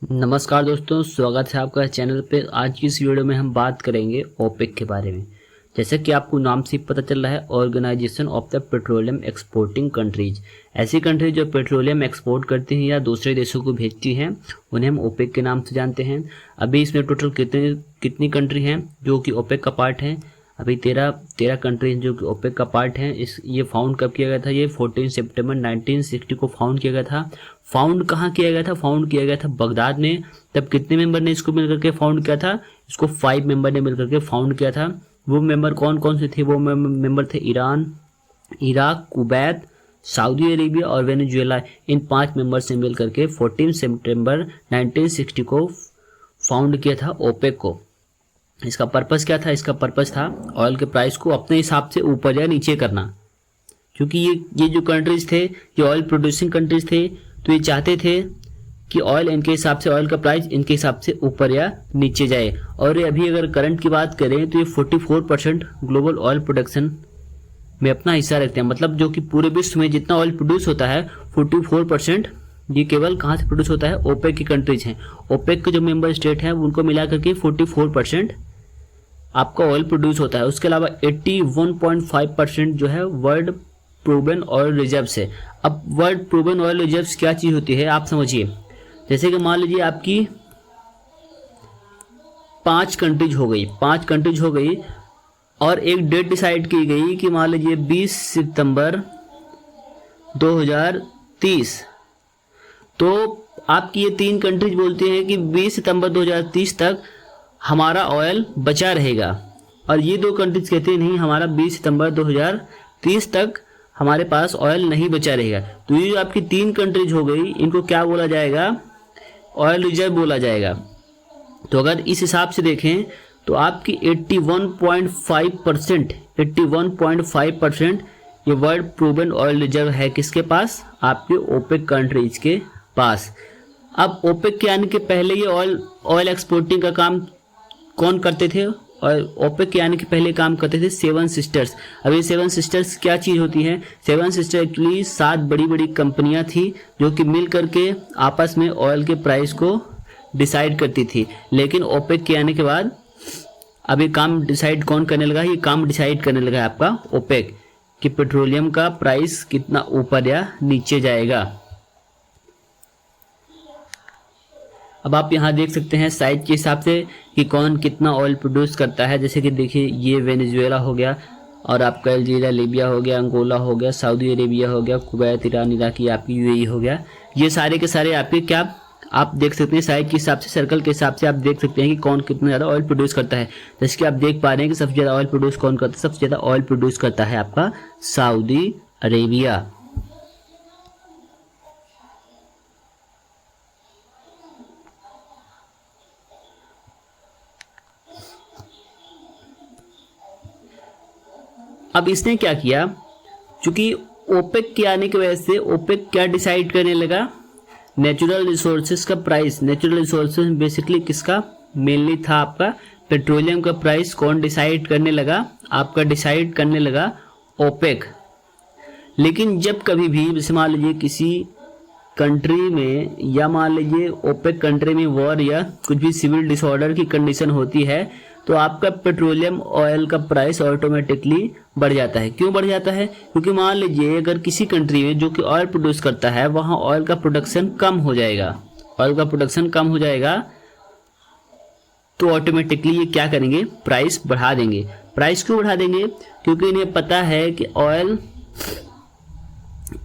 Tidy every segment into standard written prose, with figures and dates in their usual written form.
नमस्कार दोस्तों, स्वागत है आपका चैनल पे। आज की इस वीडियो में हम बात करेंगे ओपेक के बारे में। जैसे कि आपको नाम से पता चल रहा है, Organization of the Petroleum Exporting Countries. ऐसी कंट्रीज जो पेट्रोलियम एक्सपोर्ट करती हैं या दूसरे देशों को भेजती हैं, उन्हें हम ओपेक के नाम से जानते हैं। अभी इसमें टोटल कितनी कंट्री हैं जो कि ओपेक का पार्ट है? अभी 13 कंट्री जो कि ओपेक का पार्ट हैं। ये फाउंड कब किया गया था? ये 14 सितंबर 1960 को फाउंड किया गया था। फाउंड कहाँ किया गया था? फाउंड किया गया था बगदाद में। तब कितने मेंबर ने इसको मिलकर के फाउंड किया था? इसको 5 मेंबर ने मिलकर के फाउंड किया था। वो मेंबर कौन कौन से थे? वो मेंबर थे Iran, Iraq, Kuwait, Saudi Arabia और वेनेजुएला। इन 5 मेंबर्स ने मिलकर के 14 सितंबर 1960 को फाउंड किया था ओपेक को। इसका पर्पस क्या था? इसका पर्पस था ऑयल के प्राइस को अपने हिसाब से ऊपर या नीचे करना। क्योंकि ये जो कंट्रीज थे, ये ऑयल प्रोड्यूसिंग कंट्रीज थे, तो ये चाहते थे कि ऑयल इनके हिसाब से, ऑयल का प्राइस इनके हिसाब से ऊपर या नीचे जाए। और ये अभी अगर करंट की बात करें तो ये 44% ग्लोबल ऑयल प्रोडक्शन में अपना हिस्सा रखते हैं। मतलब जो कि पूरे विश्व में जितना ऑयल प्रोड्यूस होता है, 44% ये केवल कहाँ से प्रोड्यूस होता है? ओपेक की कंट्रीज हैं। ओपेक के जो मेंबर स्टेट हैं उनको मिला करके 44% आपका ऑयल प्रोड्यूस होता है। उसके अलावा 81.5% जो है वर्ल्ड प्रूवन ऑयल रिजर्व है। अब वर्ल्ड प्रूवन ऑयल रिजर्व क्या चीज होती है आप समझिए। जैसे कि मान लीजिए आपकी 5 कंट्रीज हो गई और एक डेट डिसाइड की गई कि मान लीजिए 20 सितंबर 2030। तो आपकी ये 3 कंट्रीज बोलती हैं कि 20 सितंबर 2030 तक हमारा ऑयल बचा रहेगा, और ये 2 कंट्रीज कहते हैं नहीं, हमारा 20 सितंबर 2030 तक हमारे पास ऑयल नहीं बचा रहेगा। तो ये जो आपकी 3 कंट्रीज हो गई, इनको क्या बोला जाएगा? ऑयल रिजर्व बोला जाएगा। तो अगर इस हिसाब से देखें तो आपकी 81.5% ये वर्ल्ड प्रूवन ऑयल रिजर्व है किसके पास? आपके ओपेक कंट्रीज के पास। अब ओपेक के आने के पहले ये ऑयल एक्सपोर्टिंग का काम कौन करते थे? और ओपेक के आने के पहले काम करते थे 7 सिस्टर्स। अब ये 7 सिस्टर्स क्या चीज़ होती है? 7 सिस्टर एक्चुअली 7 बड़ी बड़ी कंपनियां थी जो कि मिल करके आपस में ऑयल के प्राइस को डिसाइड करती थी। लेकिन ओपेक के आने के बाद अब ये काम डिसाइड कौन करने लगा? ये काम डिसाइड करने लगा आपका ओपेक कि पेट्रोलियम का प्राइस कितना ऊपर या नीचे जाएगा। अब आप यहाँ देख सकते हैं साइज के हिसाब से कि कौन कितना ऑयल प्रोड्यूस करता है। जैसे कि देखिए, ये वेनेजुएला हो गया, और आपका अल्जीरिया, लीबिया हो गया, अंगोला हो गया, सऊदी अरेबिया हो गया, कुवैत, ईरान, इराक, आपकी यूएई हो गया। ये सारे के सारे आपके क्या आप देख सकते हैं साइज के हिसाब से, सर्कल के हिसाब से आप देख सकते हैं कि कौन कितना ज़्यादा ऑयल प्रोड्यूस करता है। जैसे कि आप देख पा रहे हैं कि सबसे ज़्यादा ऑयल प्रोड्यूस कौन करता है? सबसे ज़्यादा ऑयल प्रोड्यूस करता है आपका सऊदी अरेबिया। अब इसने क्या किया? क्योंकि ओपेक के आने की वजह से ओपेक क्या डिसाइड करने लगा? नेचुरल रिसोर्सेज का प्राइस। नेचुरल रिसोर्सेज बेसिकली किसका? मेनली था आपका पेट्रोलियम का प्राइस। कौन डिसाइड करने लगा? आपका डिसाइड करने लगा ओपेक। लेकिन जब कभी भी जैसे मान लीजिए किसी कंट्री में, या मान लीजिए ओपेक कंट्री में वॉर या कुछ भी सिविल डिसऑर्डर की कंडीशन होती है, तो आपका पेट्रोलियम ऑयल का प्राइस ऑटोमेटिकली बढ़ जाता है। क्यों बढ़ जाता है? क्योंकि मान लीजिए अगर किसी कंट्री में जो कि ऑयल प्रोड्यूस करता है, वहाँ ऑयल का प्रोडक्शन कम हो जाएगा, ऑयल का प्रोडक्शन कम हो जाएगा, तो ऑटोमेटिकली ये क्या करेंगे? प्राइस बढ़ा देंगे। प्राइस क्यों बढ़ा देंगे? क्योंकि इन्हें पता है कि ऑयल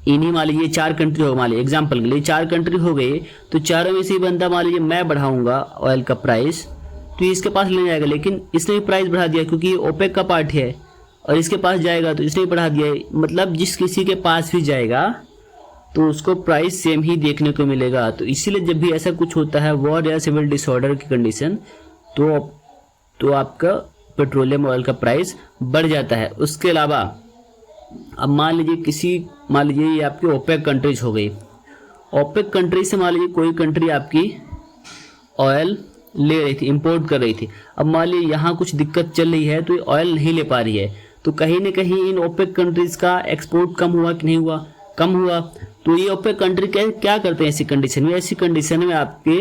इन्हीं, मान लीजिए 4 कंट्री हो, मान लीजिए एग्जाम्पल के लिए 4 कंट्री हो गई, तो चारों में से ही बंदा, मान लीजिए मैं बढ़ाऊंगा ऑयल का प्राइस, तो ये इसके पास ले जाएगा। लेकिन इसने भी प्राइस बढ़ा दिया क्योंकि ये ओपेक का पार्ट है, और इसके पास जाएगा तो इसने भी बढ़ा दिया। मतलब जिस किसी के पास भी जाएगा तो उसको प्राइस सेम ही देखने को मिलेगा। तो इसीलिए जब भी ऐसा कुछ होता है, वॉर या सिविल डिसऑर्डर की कंडीशन, तो आपका पेट्रोलियम ऑयल का प्राइस बढ़ जाता है। उसके अलावा अब मान लीजिए ये आपकी ओपेक कंट्रीज हो गई। ओपेक कंट्री से मान लीजिए कोई कंट्री आपकी ऑयल ले रही थी, इंपोर्ट कर रही थी। अब मान लीजिए यहाँ कुछ दिक्कत चल रही है तो ये ऑयल नहीं ले पा रही है, तो कहीं ना कहीं इन ओपेक कंट्रीज का एक्सपोर्ट कम हुआ कि नहीं हुआ? कम हुआ। तो ये ओपेक कंट्री क्या करते हैं ऐसी कंडीशन में? ऐसी कंडीशन में आपके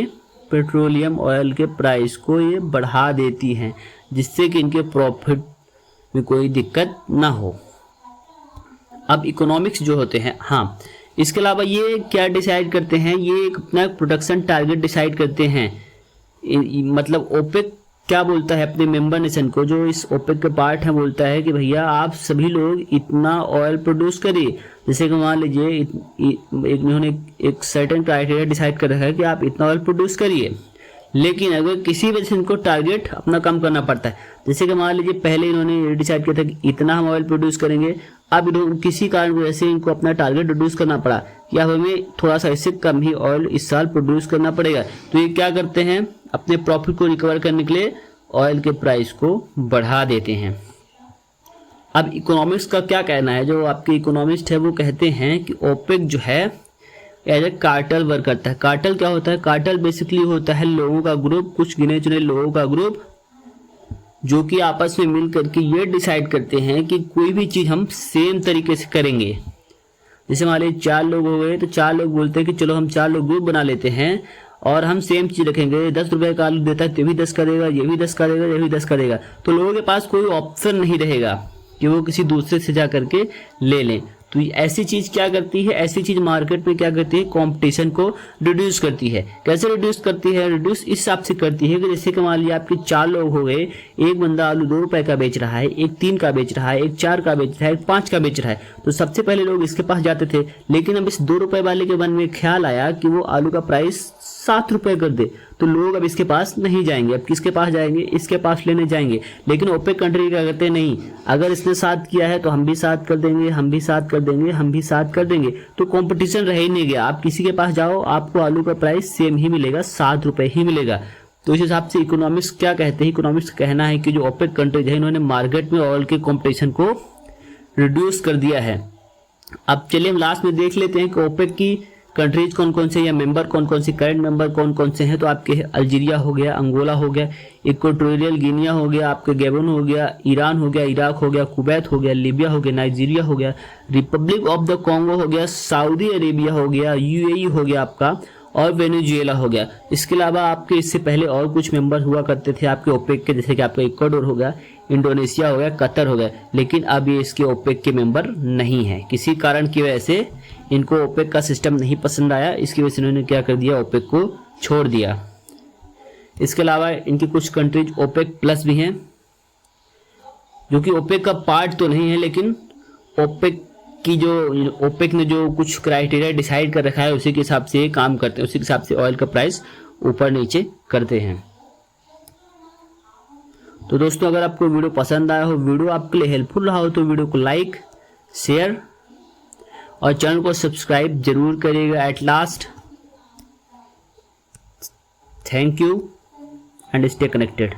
पेट्रोलियम ऑयल के प्राइस को ये बढ़ा देती हैं, जिससे कि इनके प्रॉफिट में कोई दिक्कत ना हो। अब इकोनॉमिक्स जो होते हैं, हाँ, इसके अलावा ये क्या डिसाइड करते हैं, ये एक अपना प्रोडक्शन टारगेट डिसाइड करते हैं। मतलब ओपेक क्या बोलता है अपने मेंबर नेशन को, जो इस ओपेक के पार्ट है, बोलता है कि भैया आप सभी लोग इतना ऑयल प्रोड्यूस करिए। जैसे कि मान लीजिए इन्होंने एक सर्टेन क्राइटेरिया डिसाइड कर रखा है कि आप इतना ऑयल प्रोड्यूस करिए, लेकिन अगर किसी वजह से इनको टारगेट अपना कम करना पड़ता है। जैसे कि मान लीजिए पहले इन्होंने डिसाइड किया था कि इतना हम ऑयल प्रोड्यूस करेंगे, अब इन्होंने किसी कारण वजह से इनको अपना टारगेट रिड्यूस करना पड़ा कि अब हमें थोड़ा सा इससे कम ही ऑयल इस साल प्रोड्यूस करना पड़ेगा। तो ये क्या करते हैं, अपने प्रॉफिट को रिकवर करने के लिए ऑयल के प्राइस को बढ़ा देते हैं। अब इकोनॉमिक्स का क्या कहना है, जो आपके इकोनॉमिस्ट है वो कहते हैं कि ओपेक जो है एज ए कार्टेल वर्क करता है। कार्टेल क्या होता है, कार्टेल बेसिकली होता है लोगों का ग्रुप, कुछ गिने चुने लोगों का ग्रुप, जो कि आपस में मिल करके ये डिसाइड करते हैं कि कोई भी चीज़ हम सेम तरीके से करेंगे। जैसे मान लीजिए 4 लोग हो गए, तो 4 लोग बोलते हैं कि चलो हम 4 लोग ग्रुप बना लेते हैं और हम सेम चीज़ रखेंगे। 10 रुपए का आलू देता है तो ये भी 10 करेगा, ये भी 10 करेगा, ये भी 10 करेगा। तो लोगों के पास कोई ऑप्शन नहीं रहेगा कि वो किसी दूसरे से जा करके ले लें। तो ऐसी चीज़ क्या करती है, ऐसी चीज़ मार्केट में क्या करती है, कंपटीशन को रिड्यूस करती है। कैसे रिड्यूस करती है, रिड्यूस इस हिसाब से करती है कि जैसे कि मान लिया आपके 4 लोग हो गए, एक बंदा आलू 2 रुपए का बेच रहा है, एक 3 का बेच रहा है, एक 4 का बेच रहा है, एक 5 का बेच रहा है। तो सबसे पहले लोग इसके पास जाते थे, लेकिन अब इस 2 रुपए वाले के मन में ख्याल आया कि वो आलू का प्राइस 7 रुपए कर दे, तो लोग अब इसके पास नहीं जाएंगे। अब किसके पास जाएंगे, इसके पास लेने जाएंगे। लेकिन ओपेक कंट्री क्या करते हैं, नहीं, अगर इसने 7 किया है तो हम भी 7 कर देंगे, हम भी 7 कर देंगे, हम भी 7 कर देंगे। तो कंपटीशन रह ही नहीं गया। आप किसी के पास जाओ, आपको आलू का प्राइस सेम ही मिलेगा, 7 रुपए ही मिलेगा। तो इस हिसाब से इकोनॉमिक्स क्या कहते हैं, इकोनॉमिक्स का कहना है कि जो ओपेक कंट्रीज है, इन्होंने मार्केट में ऑयल के कॉम्पिटिशन को रिड्यूस कर दिया है। अब चलिए हम लास्ट में देख लेते हैं कि ओपेक की कंट्रीज कौन कौन से या मेंबर कौन कौन से, करंट मेंबर कौन कौन से हैं। तो आपके अल्जीरिया हो गया, अंगोला हो गया, इक्वाटोरियल गिनिया हो गया, आपके गैबन हो गया, ईरान हो गया, इराक हो गया, कुवैत हो गया, लीबिया हो गया, नाइजीरिया हो गया, रिपब्लिक ऑफ द कॉन्गो हो गया, सऊदी अरेबिया हो गया, यूएई हो गया आपका, और वेनेजुएला हो गया। इसके अलावा आपके इससे पहले और कुछ मेंबर हुआ करते थे आपके ओपेक के, जैसे कि आपका इक्वाडोर हो गया, इंडोनेशिया हो गया, कतर हो गया। लेकिन अब ये इसके ओपेक के मेंबर नहीं है, किसी कारण की वजह से इनको ओपेक का सिस्टम नहीं पसंद आया। इसकी वजह से इन्होंने क्या कर दिया, ओपेक को छोड़ दिया। इसके अलावा इनकी कुछ कंट्रीज ओपेक प्लस भी हैं, जो कि ओपेक का पार्ट तो नहीं है, लेकिन ओपेक की जो ओपेक ने जो कुछ क्राइटेरिया डिसाइड कर रखा है उसी के हिसाब से काम करते हैं, उसी के हिसाब से ऑयल का प्राइस ऊपर नीचे करते हैं। तो दोस्तों, अगर आपको वीडियो पसंद आया हो, वीडियो आपके लिए हेल्पफुल रहा हो, तो वीडियो को लाइक, शेयर और चैनल को सब्सक्राइब जरूर करिएगा। At last, thank you and stay connected.